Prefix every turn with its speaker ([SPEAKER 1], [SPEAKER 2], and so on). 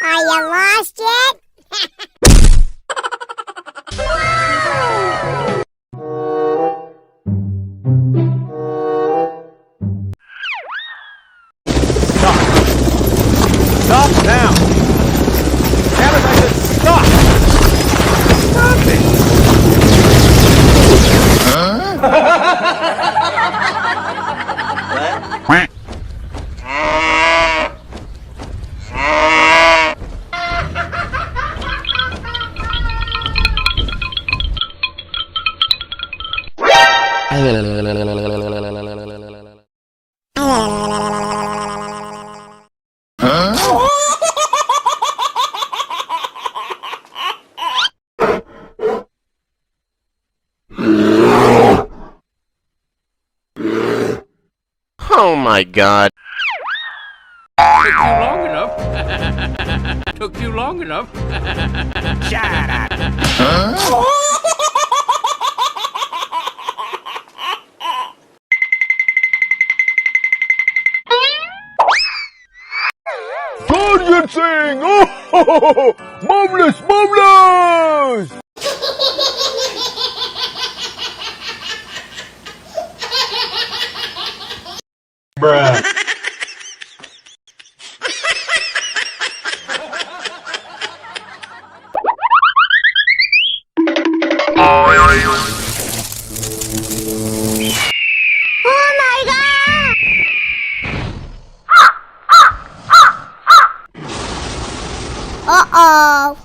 [SPEAKER 1] Are you lost yet?
[SPEAKER 2] Stop now! Damn it, I said stop! Stop it! What?
[SPEAKER 3] Oh my God.
[SPEAKER 4] Took you long enough. Took you long enough.
[SPEAKER 2] Shut up! Target thing! Oh! Marvelous! Marvelous! Bruh.
[SPEAKER 1] Oh my god! Uh-oh.